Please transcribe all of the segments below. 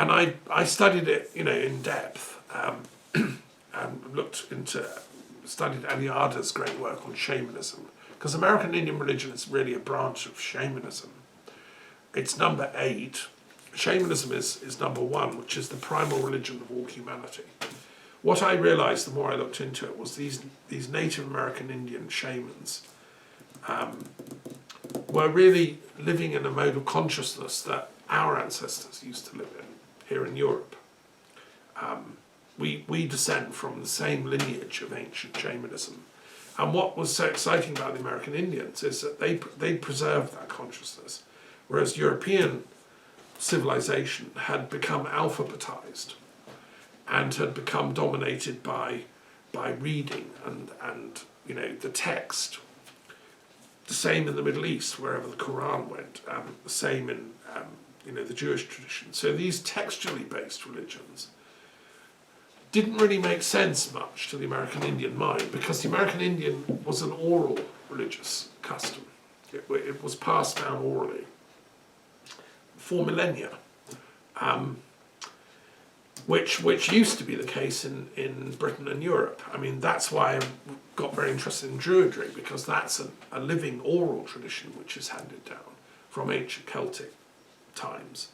And I studied it, in depth, and studied Eliada's great work on shamanism, because American Indian religion is really a branch of shamanism. It's number 8. Shamanism is number 1, which is the primal religion of all humanity. What I realized the more I looked into it was these Native American Indian shamans were really living in a mode of consciousness that our ancestors used to live in here in Europe. We descend from the same lineage of ancient shamanism. And what was so exciting about the American Indians is that they preserved that consciousness, whereas European civilization had become alphabetized and had become dominated by reading and the text. The same in the Middle East, wherever the Quran went. The same in the Jewish tradition. So these textually based religions didn't really make sense much to the American Indian mind, because the American Indian was an oral religious custom. It was passed down orally for millennia, which used to be the case in Britain and Europe. I mean, that's why I got very interested in Druidry, because that's a living oral tradition which is handed down from ancient Celtic times.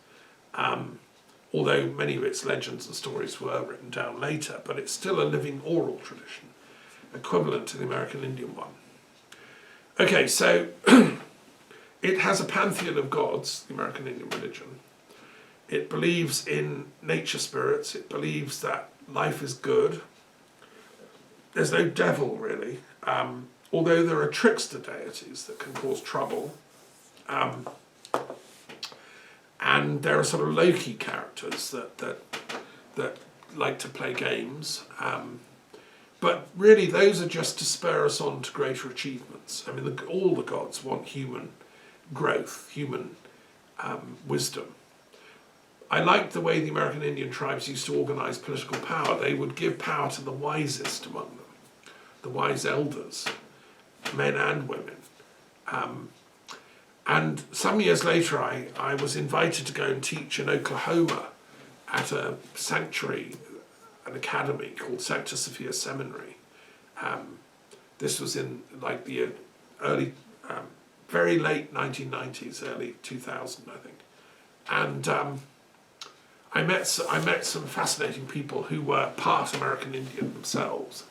Although many of its legends and stories were written down later, but it's still a living oral tradition, equivalent to the American Indian one. Okay, so it has a pantheon of gods, the American Indian religion. It believes in nature spirits. It believes that life is good. There's no devil, really, although there are trickster deities that can cause trouble. And there are sort of Loki characters that like to play games. But really, those are just to spur us on to greater achievements. I mean, all the gods want human growth, human wisdom. I liked the way the American Indian tribes used to organize political power. They would give power to the wisest among them, the wise elders, men and women. And some years later, I was invited to go and teach in Oklahoma at a sanctuary, an academy called Sancta Sophia Seminary. This was in like the early, very late 1990s, early 2000, I think. And I met some fascinating people who were part American Indian themselves.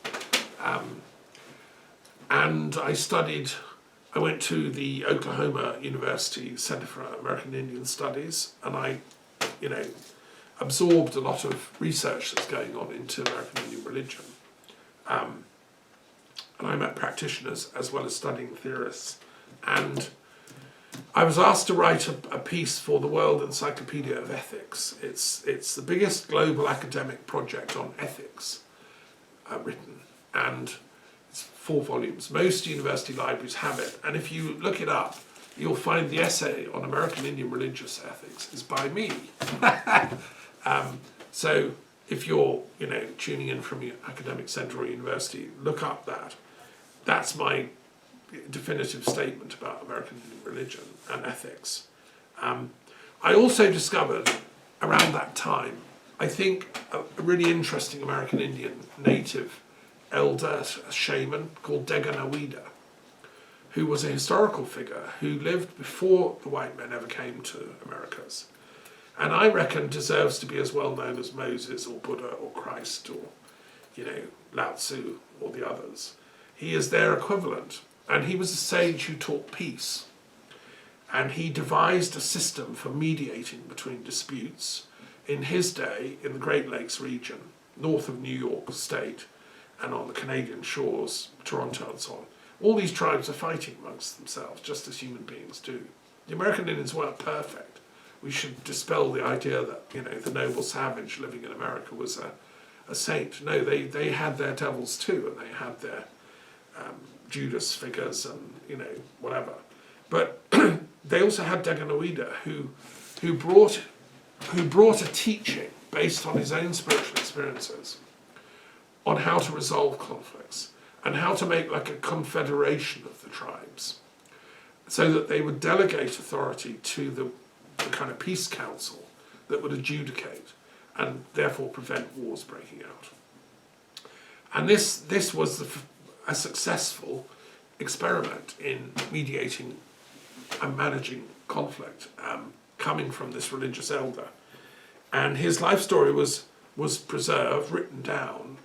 And I went to the Oklahoma University Center for American Indian Studies, and I, absorbed a lot of research that's going on into American Indian religion. And I met practitioners as well as studying theorists. And I was asked to write a piece for the World Encyclopedia of Ethics. It's the biggest global academic project on ethics written, and it's 4 volumes. Most university libraries have it, and if you look it up, you'll find the essay on American Indian religious ethics is by me. So if you're tuning in from your academic centre or university, look up that. That's my definitive statement about American religion and ethics. I also discovered around that time, I think, a really interesting American Indian native elder, a shaman called Deganawida, who was a historical figure who lived before the white men ever came to Americas. And I reckon deserves to be as well known as Moses or Buddha or Christ or, Lao Tzu or the others. He is their equivalent. And he was a sage who taught peace. And he devised a system for mediating between disputes in his day in the Great Lakes region, north of New York State, and on the Canadian shores, Toronto and so on. All these tribes are fighting amongst themselves, just as human beings do. The American Indians weren't perfect. We should dispel the idea that, the noble savage living in America was a saint. No, they had their devils too, and they had their Judas figures and, whatever. But they also had Deganawida, who brought a teaching based on his own spiritual experiences on how to resolve conflicts and how to make like a confederation of the tribes so that they would delegate authority to the kind of peace council that would adjudicate and therefore prevent wars breaking out. And this was a successful experiment in mediating and managing conflict, coming from this religious elder. And his life story was preserved, written down,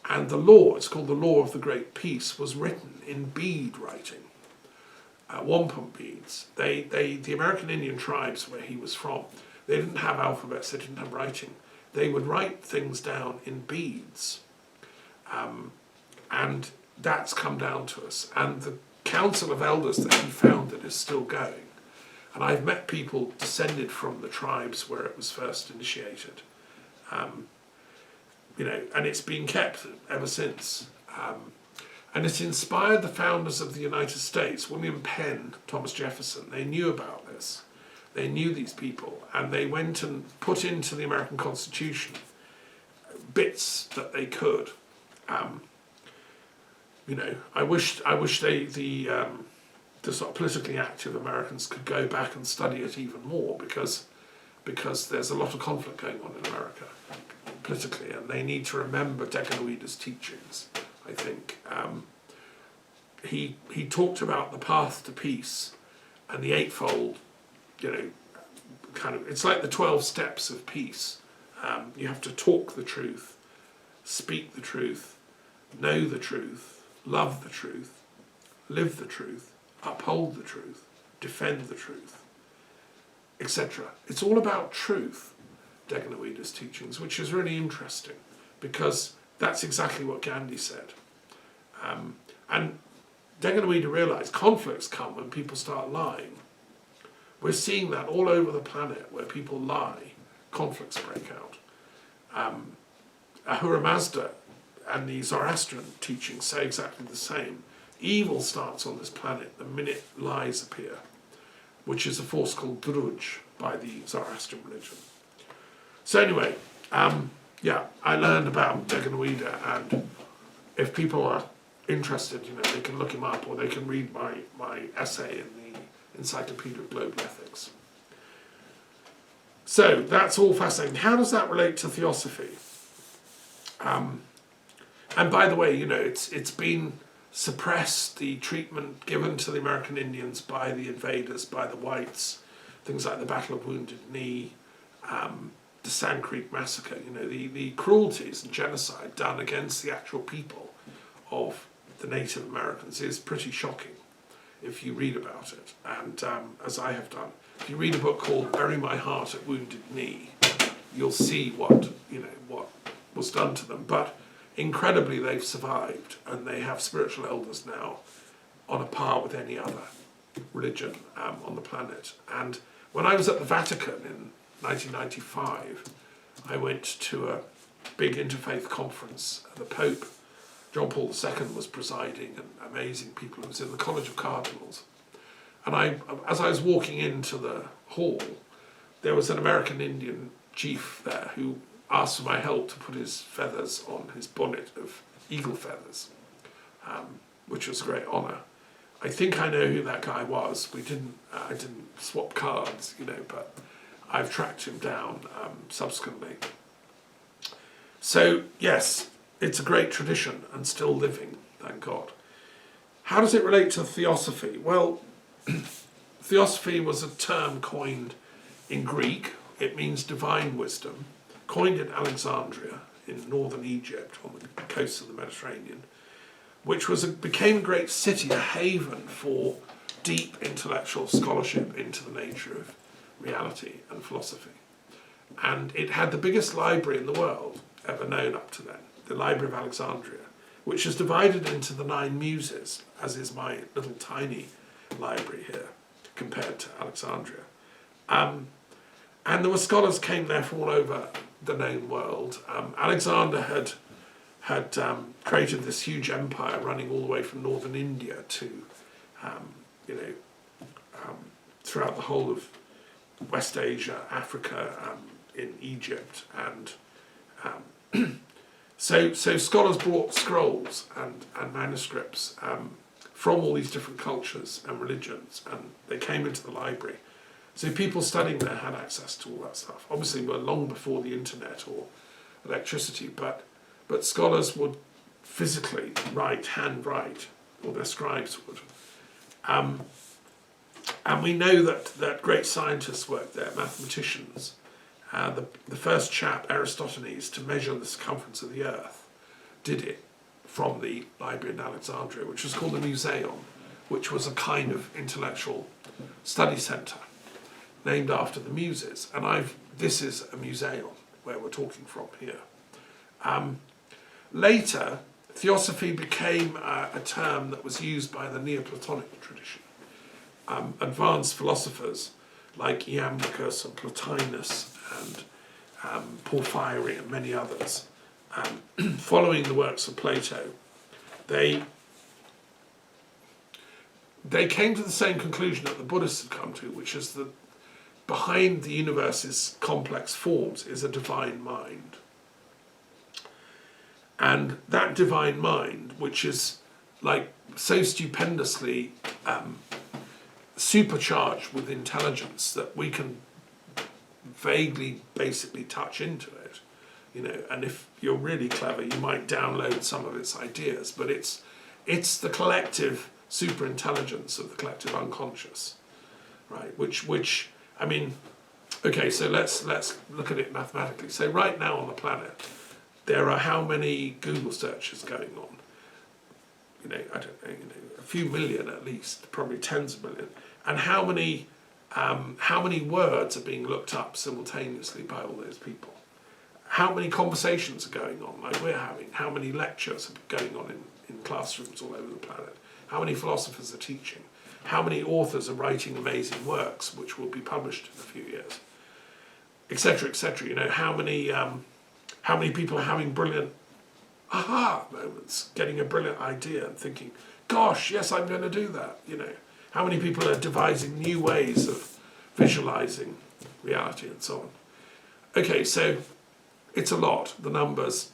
and the law, it's called the Law of the Great Peace, was written in bead writing, wampum beads. The American Indian tribes where he was from, they didn't have alphabets, they didn't have writing. They would write things down in beads. And that's come down to us. And the council of elders that he founded is still going. And I've met people descended from the tribes where it was first initiated. And it's been kept ever since. And it inspired the founders of the United States, William Penn, Thomas Jefferson. They knew about this. They knew these people, and they went and put into the American Constitution bits that they could. I wish the sort of politically active Americans could go back and study it even more, because there's a lot of conflict going on in America politically, and they need to remember Deganuida's teachings, I think. He talked about the path to peace and the eightfold, it's like the 12 steps of peace. You have to talk the truth, speak the truth, know the truth, love the truth, live the truth, uphold the truth, defend the truth, etc. It's all about truth, Deganuida's teachings, which is really interesting, because that's exactly what Gandhi said. And Deganuida realised conflicts come when people start lying. We're seeing that all over the planet, where people lie, conflicts break out. Ahura Mazda and the Zoroastrian teachings say exactly the same. Evil starts on this planet the minute lies appear, which is a force called Druj by the Zoroastrian religion. So anyway, I learned about Deganuida, and if people are interested, they can look him up, or they can read my essay in the Encyclopedia of Global Ethics. So that's all fascinating. How does that relate to Theosophy? And by the way, it's been suppressed, the treatment given to the American Indians by the invaders, by the whites, things like the Battle of Wounded Knee, the Sand Creek Massacre, the cruelties and genocide done against the actual people of the Native Americans is pretty shocking if you read about it. And as I have done, if you read a book called Bury My Heart at Wounded Knee, you'll see what was done to them. But incredibly, they've survived, and they have spiritual elders now on a par with any other religion on the planet. And when I was at the Vatican in 1995, I went to a big interfaith conference. The Pope, John Paul II, was presiding, and amazing people. It was in the College of Cardinals. And as I was walking into the hall, there was an American Indian chief there who asked for my help to put his feathers on his bonnet of eagle feathers, which was a great honour. I think I know who that guy was. I didn't swap cards, but I've tracked him down subsequently. So yes, it's a great tradition and still living, thank God. How does it relate to Theosophy? Well, Theosophy was a term coined in Greek. It means divine wisdom, coined in Alexandria in northern Egypt on the coast of the Mediterranean, which became a great city, a haven for deep intellectual scholarship into the nature of reality and philosophy. And it had the biggest library in the world ever known up to then, the Library of Alexandria, which is divided into the 9 muses, as is my little tiny library here, compared to Alexandria. And there were scholars came there from all over the known world. Alexander had created this huge empire running all the way from northern India to, throughout the whole of West Asia, Africa, in Egypt, and so scholars brought scrolls and manuscripts from all these different cultures and religions, and they came into the library. So people studying there had access to all that stuff. Obviously, we're long before the internet or electricity, but scholars would physically handwrite, or their scribes would. And we know that great scientists worked there, mathematicians. The first chap, Eratosthenes, to measure the circumference of the Earth, did it from the Library in Alexandria, which was called the Museum, which was a kind of intellectual study centre named after the Muses. And this is a museum where we're talking from here. Later, Theosophy became a term that was used by the Neoplatonic tradition. Advanced philosophers like Iamblichus and Plotinus and Porphyry and many others, following the works of Plato, they came to the same conclusion that the Buddhists had come to, which is that behind the universe's complex forms is a divine mind. And that divine mind, which is like so stupendously supercharged with intelligence that we can vaguely, basically touch into it, and if you're really clever, you might download some of its ideas, but it's the collective superintelligence of the collective unconscious, right? Which I mean, okay, so let's look at it mathematically. So right now on the planet, there are how many Google searches going on? I don't know, a few million at least, probably tens of million. And how many words are being looked up simultaneously by all those people? How many conversations are going on, like we're having? How many lectures are going on in classrooms all over the planet? How many philosophers are teaching? How many authors are writing amazing works which will be published in a few years? Etc., etc. How many people are having brilliant aha moments, getting a brilliant idea and thinking, gosh, yes, I'm going to do that, How many people are devising new ways of visualizing reality and so on? Okay, so it's a lot. The numbers,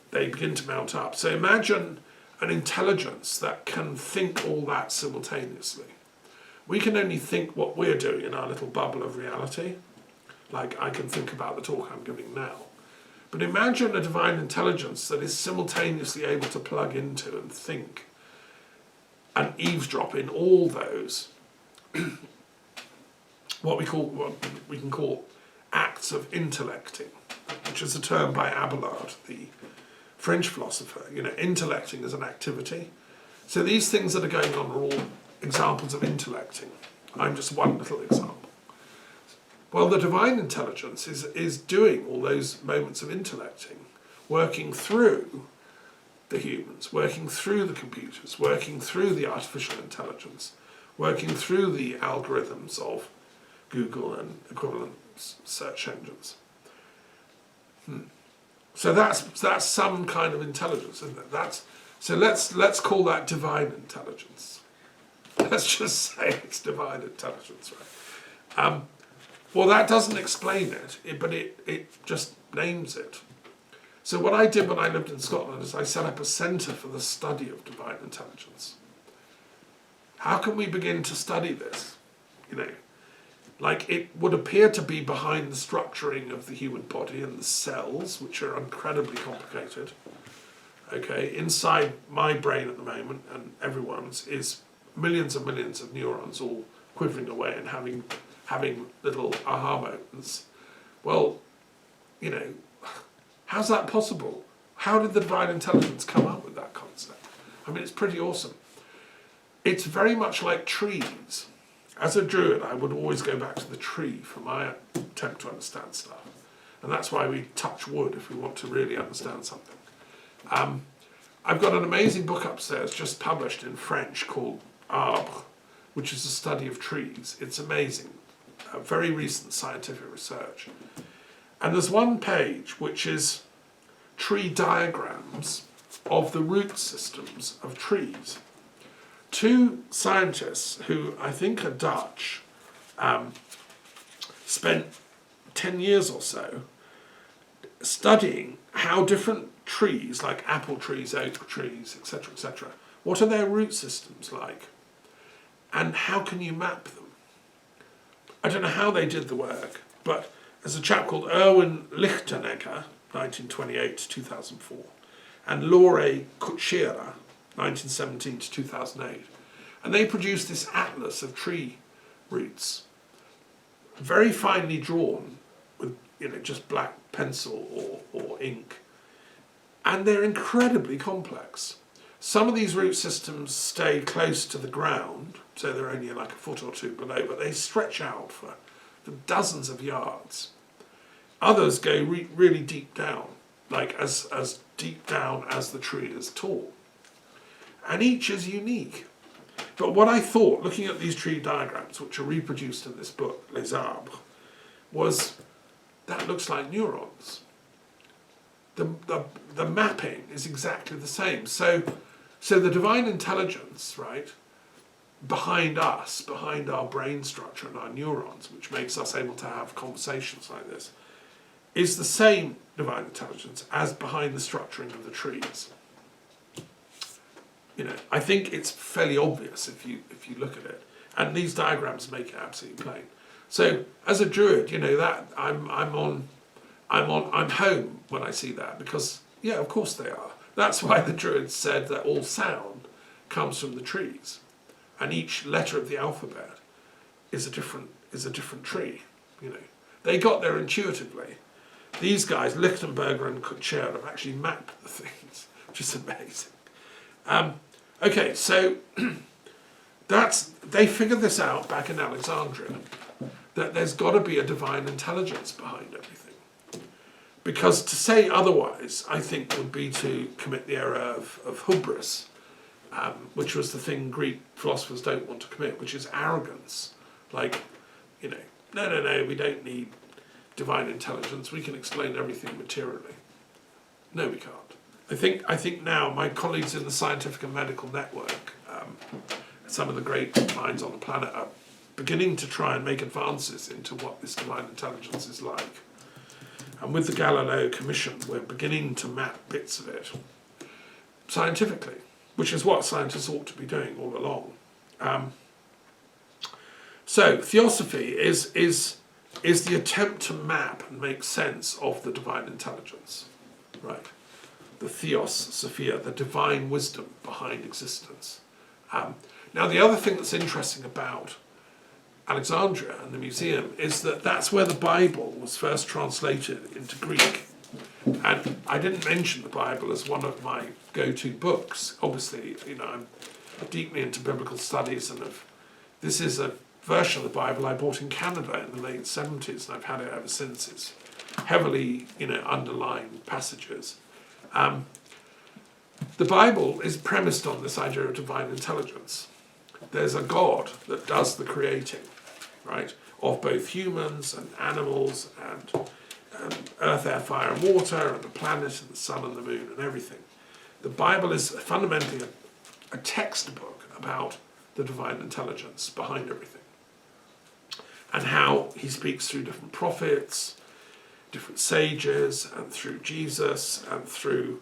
they begin to mount up. So imagine an intelligence that can think all that simultaneously. We can only think what we're doing in our little bubble of reality. Like I can think about the talk I'm giving now. But imagine a divine intelligence that is simultaneously able to plug into and think and eavesdrop in all those what we can call acts of intellecting, which is a term by Abelard, the French philosopher. Intellecting is an activity. So these things that are going on are all examples of intellecting. I'm just one little example. Well, the divine intelligence is doing all those moments of intellecting, working through the humans, working through the computers, working through the artificial intelligence, working through the algorithms of Google and equivalent search engines. So that's some kind of intelligence, isn't it? So let's call that divine intelligence. Let's just say it's divine intelligence, right? Well, that doesn't explain it, but it just names it. So what I did when I lived in Scotland is I set up a centre for the study of divine intelligence. How can we begin to study this? Like it would appear to be behind the structuring of the human body and the cells, which are incredibly complicated. Okay, inside my brain at the moment, and everyone's, is millions and millions of neurons all quivering away and having little aha moments. Well, how's that possible? How did the divine intelligence come up with that concept? I mean, it's pretty awesome. It's very much like trees. As a Druid, I would always go back to the tree for my attempt to understand stuff. And that's why we touch wood if we want to really understand something. I've got an amazing book upstairs just published in French called Arbre, which is a study of trees. It's amazing. Very recent scientific research. And there's one page which is tree diagrams of the root systems of trees. Two scientists, who I think are Dutch, spent 10 years or so studying how different trees, like apple trees, oak trees, etc., what are their root systems like? And how can you map them? I don't know how they did the work, but there's a chap called Erwin Lichtenegger, 1928 to 2004, and Lore Kutschera, 1917 to 2008. And they produced this atlas of tree roots, very finely drawn with just black pencil or ink. And they're incredibly complex. Some of these root systems stay close to the ground, so they're only like a foot or two below, but they stretch out for dozens of yards. Others go really deep down, like as deep down as the tree is tall. And each is unique. But what I thought, looking at these tree diagrams, which are reproduced in this book, Les Arbres, was that looks like neurons. The mapping is exactly the same. So the divine intelligence, right, behind us, behind our brain structure and our neurons, which makes us able to have conversations like this, is the same divine intelligence as behind the structuring of the trees. I think it's fairly obvious if you look at it, and these diagrams make it absolutely plain. So as a Druid, that I'm home when I see that, because yeah, of course they are. That's why the Druids said that all sound comes from the trees, and each letter of the alphabet is a different tree. They got there intuitively. These guys, Lichtenberger and Kutcher, have actually mapped the things, which is amazing. Okay, so they figured this out back in Alexandria, that there's got to be a divine intelligence behind everything. Because to say otherwise, I think, would be to commit the error of hubris, which was the thing Greek philosophers don't want to commit, which is arrogance. Like, no, we don't need divine intelligence, we can explain everything materially. No, we can't. I think now my colleagues in the Scientific and Medical Network, some of the great minds on the planet, are beginning to try and make advances into what this divine intelligence is like. And with the Galileo Commission, we're beginning to map bits of it scientifically, which is what scientists ought to be doing all along. So Theosophy is the attempt to map and make sense of the divine intelligence, right? The Theos, Sophia, the divine wisdom behind existence. Now, the other thing that's interesting about Alexandria and the museum is that that's where the Bible was first translated into Greek. And I didn't mention the Bible as one of my go-to books. Obviously, I'm deeply into biblical studies, and this is a version of the Bible I bought in Canada in the late 70s, and I've had it ever since. It's heavily, underlined passages. The Bible is premised on this idea of divine intelligence. There's a God that does the creating, right, of both humans and animals and earth, air, fire and water, and the planet and the sun and the moon and everything. The Bible is fundamentally a textbook about the divine intelligence behind everything, and how he speaks through different prophets, different sages, and through Jesus, and through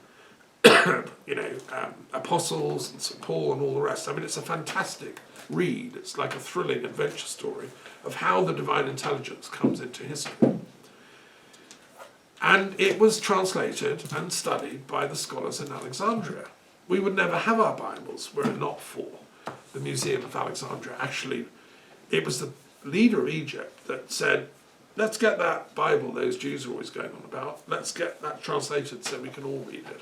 apostles and St. Paul and all the rest. I mean, it's a fantastic read. It's like a thrilling adventure story of how the divine intelligence comes into history. And it was translated and studied by the scholars in Alexandria. We would never have our Bibles were it not for the Museum of Alexandria. Actually, it was the leader of Egypt that said, let's get that Bible those Jews are always going on about, let's get that translated so we can all read it.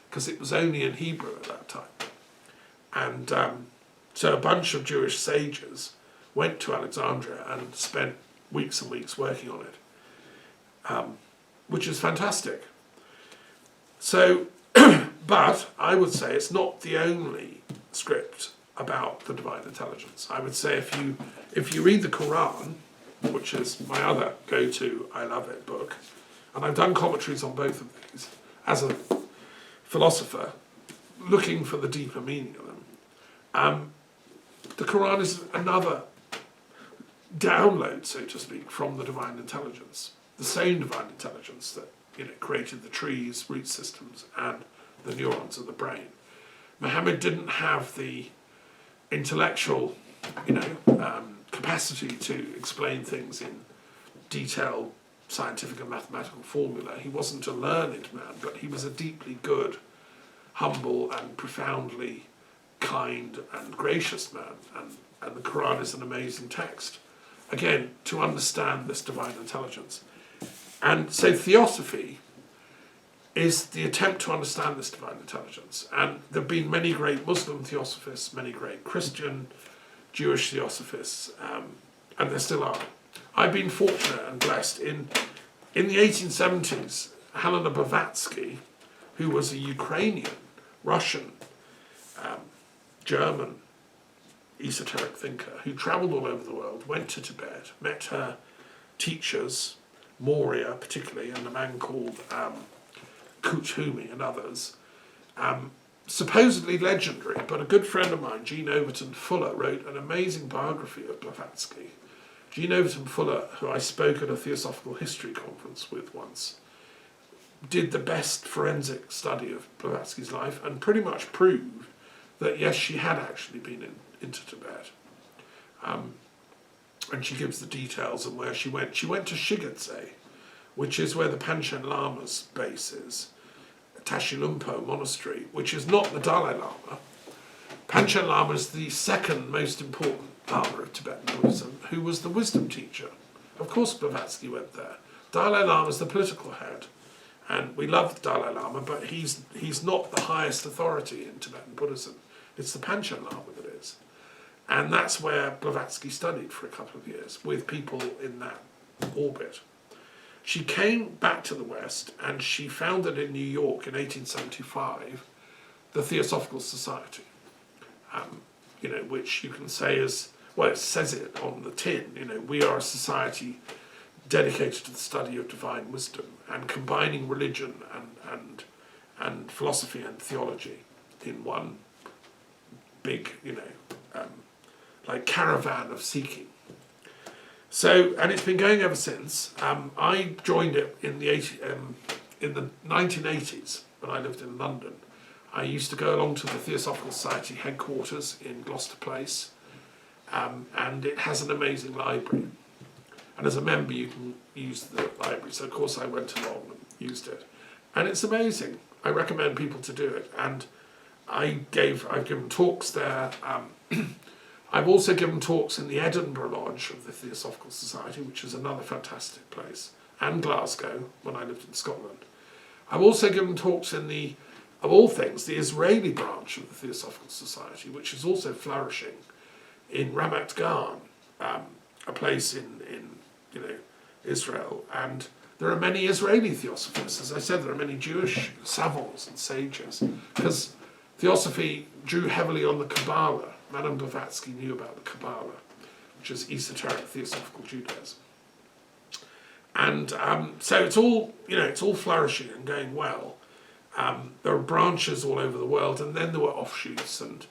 Because it was only in Hebrew at that time. And so a bunch of Jewish sages went to Alexandria and spent weeks and weeks working on it, which is fantastic. So, but I would say it's not the only script about the divine intelligence. I would say if you read the Quran, which is my other go-to I love it book, and I've done commentaries on both of these as a philosopher looking for the deeper meaning of them. The Quran is another download, so to speak, from the divine intelligence, the same divine intelligence that created the trees, root systems, and the neurons of the brain. Muhammad didn't have the intellectual, capacity to explain things in detailed scientific and mathematical formula. He wasn't a learned man, but he was a deeply good, humble and profoundly kind and gracious man. And the Quran is an amazing text, again, to understand this divine intelligence. And so Theosophy is the attempt to understand this divine intelligence. And there have been many great Muslim Theosophists, many great Christian, Jewish Theosophists, and there still are. I've been fortunate and blessed. In the 1870s, Helena Blavatsky, who was a Ukrainian, Russian, German, esoteric thinker, who travelled all over the world, went to Tibet, met her teachers, Moria particularly, and a man called Kuchumi and others, supposedly legendary, but a good friend of mine, Jean Overton Fuller, wrote an amazing biography of Blavatsky. Jean Overton Fuller, who I spoke at a Theosophical History conference with once, did the best forensic study of Blavatsky's life and pretty much proved that yes, she had actually been into Tibet. And she gives the details of where she went. She went to Shigatse, which is where the Panchen Lama's base is, Tashilumpo Monastery, which is not the Dalai Lama. Panchen Lama is the second most important Lama of Tibetan Buddhism, who was the wisdom teacher. Of course Blavatsky went there. Dalai Lama is the political head, and we love the Dalai Lama, but he's not the highest authority in Tibetan Buddhism. It's the Panchen Lama that is. And that's where Blavatsky studied for a couple of years, with people in that orbit. She came back to the West, and she founded in New York in 1875 the Theosophical Society, which you can say is, well, it says it on the tin, we are a society dedicated to the study of divine wisdom and combining religion and philosophy and theology in one big, like caravan of seeking. So, and it's been going ever since. I joined it in the 1980s when I lived in London. I used to go along to the Theosophical Society headquarters in Gloucester Place, and it has an amazing library. And as a member, you can use the library. So, of course, I went along and used it, and it's amazing. I recommend people to do it. And I've given talks there. I've also given talks in the Edinburgh Lodge of the Theosophical Society, which is another fantastic place, and Glasgow, when I lived in Scotland. I've also given talks in the, of all things, the Israeli branch of the Theosophical Society, which is also flourishing in Ramat Gan, a place in Israel. And there are many Israeli Theosophists. As I said, there are many Jewish savants and sages, because Theosophy drew heavily on the Kabbalah. Madame Blavatsky knew about the Kabbalah, which is esoteric Theosophical Judaism. And so it's all flourishing and going well. There are branches all over the world, and then there were offshoots, and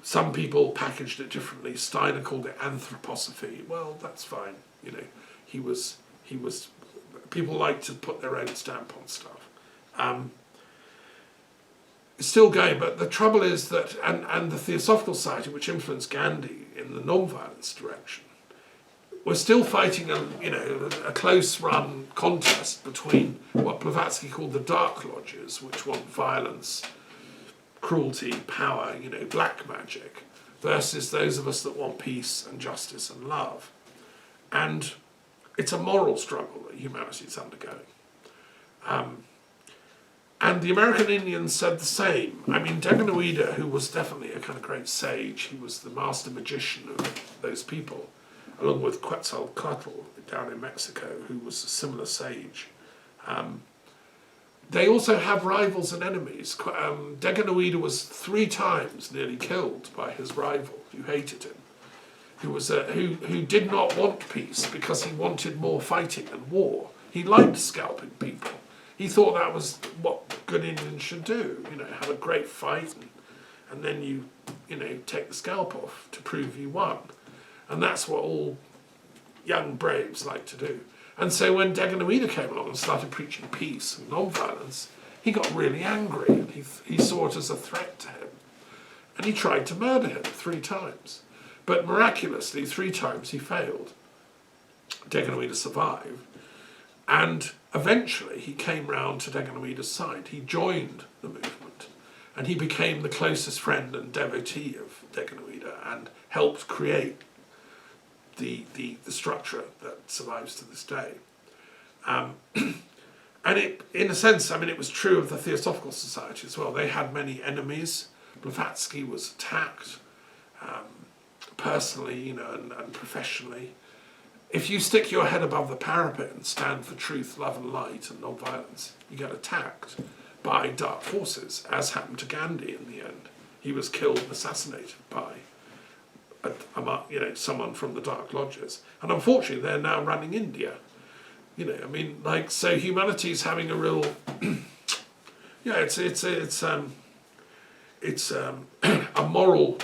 some people packaged it differently. Steiner called it anthroposophy. Well, that's fine. He was. People like to put their own stamp on stuff. It's still going, but the trouble is that, and the Theosophical Society, which influenced Gandhi in the non-violence direction, we're still fighting a close-run contest between what Blavatsky called the dark lodges, which want violence, cruelty, power, black magic, versus those of us that want peace and justice and love. And it's a moral struggle that humanity is undergoing. And the American Indians said the same. I mean, Daganoweda, who was definitely a kind of great sage, he was the master magician of those people, along with Quetzalcoatl down in Mexico, who was a similar sage. They also have rivals and enemies. Daganoweda was 3 times nearly killed by his rival, who hated him, who did not want peace because he wanted more fighting and war. He liked scalping people. He thought that was what good Indians should do, have a great fight and then you take the scalp off to prove you won. And that's what all young braves like to do. And so when Daganoweda came along and started preaching peace and non-violence, he got really angry, and he saw it as a threat to him. And he tried to murder him 3 times. But miraculously, 3 times he failed. Deganoida survived. And eventually he came round to Deganoida's side. He joined the movement. And he became the closest friend and devotee of Deganoida and helped create the structure that survives to this day. And it, in a sense, I mean, it was true of the Theosophical Society as well. They had many enemies. Blavatsky was attacked personally, you know, and professionally. If you stick your head above the parapet and stand for truth, love and light and non-violence, you get attacked by dark forces, as happened to Gandhi in the end. He was killed and assassinated by someone from the Dark Lodges. And unfortunately, they're now running India. You know, I mean, like, so humanity's having a real, it's a moral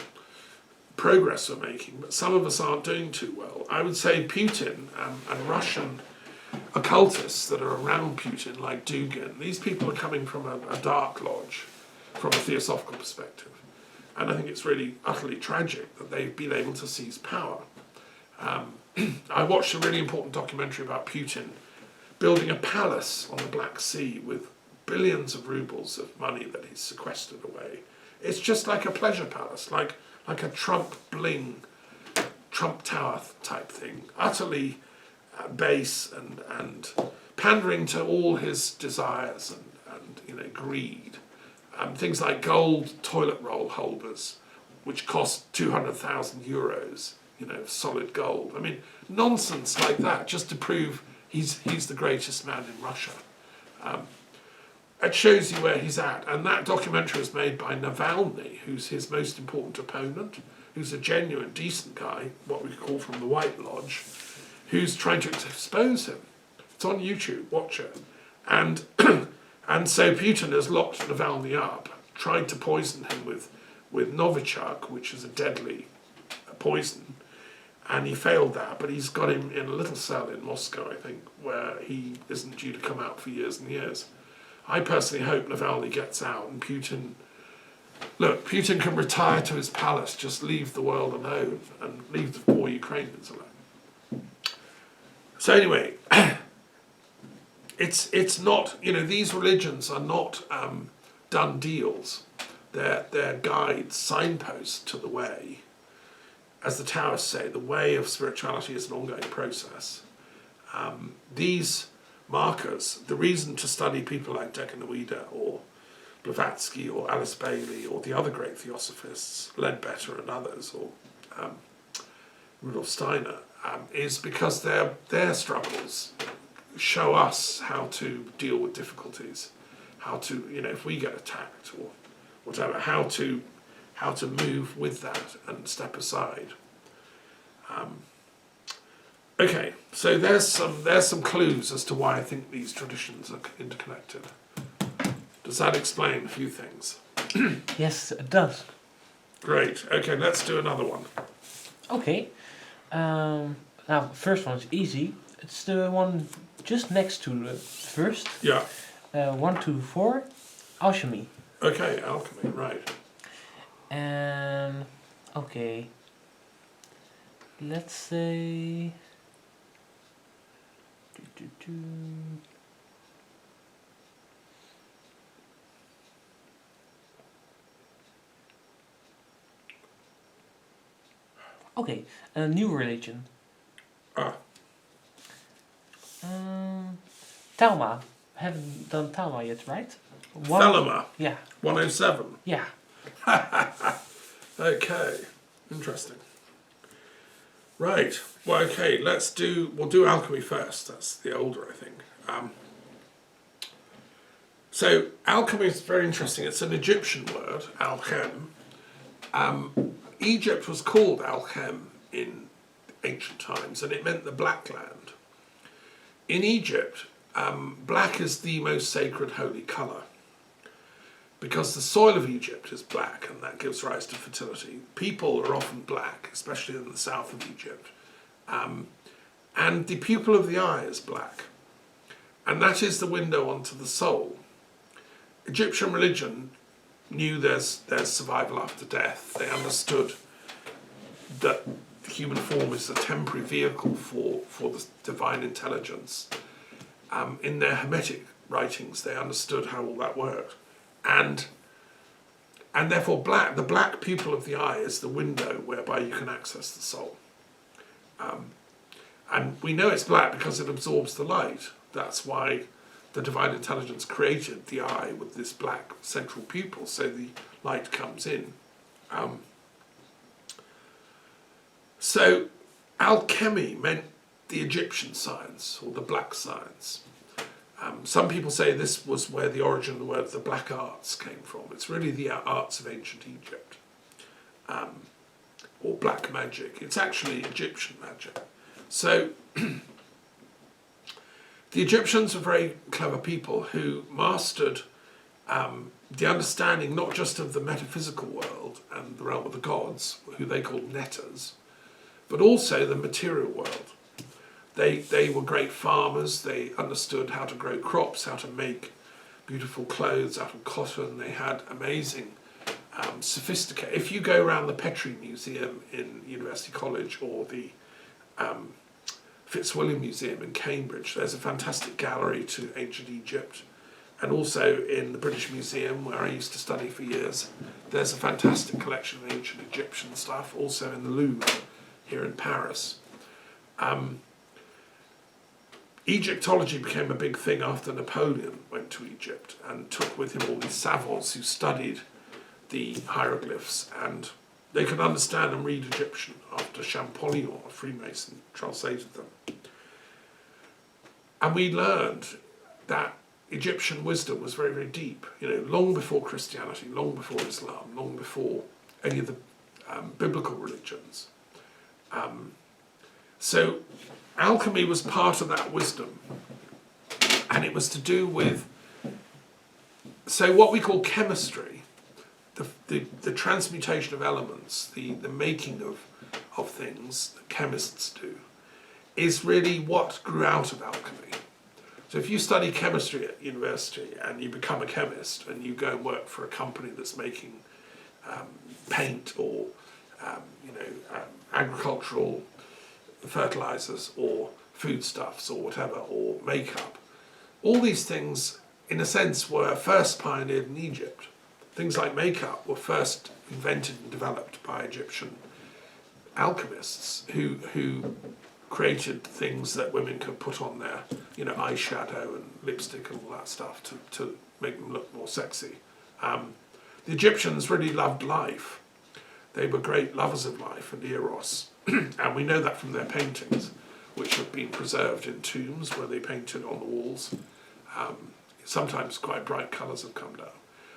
progress we're making, but some of us aren't doing too well. I would say Putin and Russian occultists that are around Putin, like Dugin, these people are coming from a dark lodge, from a theosophical perspective. And I think it's really utterly tragic that they've been able to seize power. I watched a really important documentary about Putin building a palace on the Black Sea with billions of rubles of money that he's sequestered away. It's just like a pleasure palace, like a Trump bling, Trump Tower type thing, utterly base and pandering to all his desires and you know, greed. Things like gold toilet roll holders, which cost 200,000 euros, you know, solid gold. I mean, nonsense like that, just to prove he's the greatest man in Russia. It shows you where he's at. And that documentary was made by Navalny, who's his most important opponent, who's a genuine, decent guy, what we call from the White Lodge, who's trying to expose him. It's on YouTube, watch it. And so Putin has locked Navalny up, tried to poison him with Novichok, which is a deadly poison, and he failed that, but he's got him in a little cell in Moscow, I think, where he isn't due to come out for years and years. I personally hope Navalny gets out and Putin can retire to his palace, just leave the world alone and leave the poor Ukrainians alone. So anyway, it's not, you know, these religions are not done deals. They're guides, signposts to the way. As the Taoists say, the way of spirituality is an ongoing process. These markers, the reason to study people like Deganoida or Blavatsky or Alice Bailey or the other great theosophists, Leadbetter and others, or Rudolf Steiner, is because their struggles show us how to deal with difficulties, how to, you know, if we get attacked or whatever, how to move with that and step aside. Okay, so there's some clues as to why I think these traditions are interconnected. Does that explain a few things? Yes, it does. Great. Okay, let's do another one. Okay. Now, first one is easy. It's the one just next to the first. Yeah. 1, 2, 4. Alchemy. Okay, alchemy, right. And okay. Let's say. Okay, a new religion. Thelema. Haven't done Thelema yet, right? Thelema. Yeah. 107. Yeah. Okay, interesting. Right. Well, okay. We'll do alchemy first. That's the older, I think. So alchemy is very interesting. It's an Egyptian word, alchem. Egypt was called Alchem in ancient times, and it meant the Black Land. In Egypt, black is the most sacred holy colour, because the soil of Egypt is black, and that gives rise to fertility. People are often black, especially in the south of Egypt. And the pupil of the eye is black, and that is the window onto the soul. Egyptian religion knew there's survival after death. They understood that the human form is a temporary vehicle for the divine intelligence. In their Hermetic writings, they understood how all that worked. And therefore the black pupil of the eye is the window whereby you can access the soul. And we know it's black because it absorbs the light. That's why the divine intelligence created the eye with this black central pupil, so the light comes in. So alchemy meant the Egyptian science, or the black science. Some people say this was where the origin of the word the black arts came from. It's really the arts of ancient Egypt, or black magic. It's actually Egyptian magic. So the Egyptians were very clever people who mastered the understanding not just of the metaphysical world and the realm of the gods, who they called netters, but also the material world. They were great farmers. They understood how to grow crops, how to make beautiful clothes out of cotton. They had amazing, sophisticated... If you go around the Petrie Museum in University College or the Fitzwilliam Museum in Cambridge, there's a fantastic gallery to ancient Egypt. And also in the British Museum, where I used to study for years, there's a fantastic collection of ancient Egyptian stuff, also in the Louvre here in Paris. Egyptology became a big thing after Napoleon went to Egypt and took with him all these savants who studied the hieroglyphs, and they could understand and read Egyptian after Champollion, a Freemason, translated them. And we learned that Egyptian wisdom was very, very deep, long before Christianity, long before Islam, long before any of the biblical religions. So alchemy was part of that wisdom, and it was to do with, so what we call chemistry, the transmutation of elements, the making of things that chemists do, is really what grew out of alchemy. So if you study chemistry at university and you become a chemist and you go and work for a company that's making paint or agricultural fertilizers or foodstuffs or whatever, or makeup, all these things in a sense were first pioneered in Egypt. Things like makeup were first invented and developed by Egyptian alchemists who created things that women could put on their eyeshadow and lipstick and all that stuff to make them look more sexy. The Egyptians really loved life. They were great lovers of life and eros. And we know that from their paintings, which have been preserved in tombs where they painted on the walls. Sometimes quite bright colours have come down.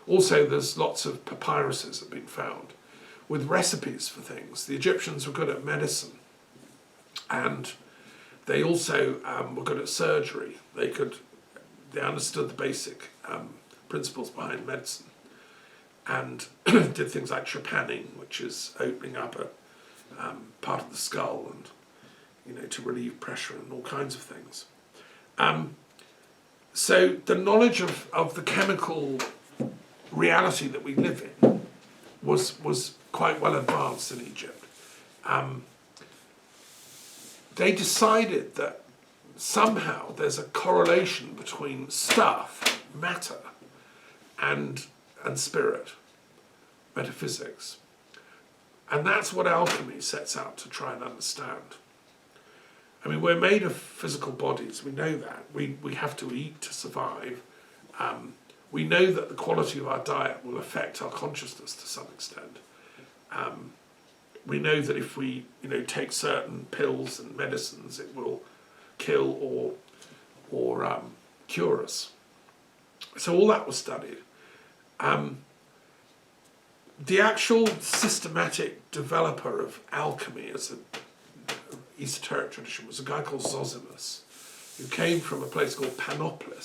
Also, there's lots of papyruses have been found with recipes for things. The Egyptians were good at medicine, and they also were good at surgery. They understood the basic principles behind medicine, and did things like trepanning, which is opening up a part of the skull and to relieve pressure and all kinds of things. So the knowledge of the chemical reality that we live in was quite well advanced in Egypt. They decided that somehow there's a correlation between stuff, matter, and spirit, metaphysics. And that's what alchemy sets out to try and understand. I mean, we're made of physical bodies, we know that. We have to eat to survive. We know that the quality of our diet will affect our consciousness to some extent. We know that if we take certain pills and medicines, it will kill or cure us. So all that was studied. The actual systematic developer of alchemy as an esoteric tradition was a guy called Zosimus, who came from a place called Panoplis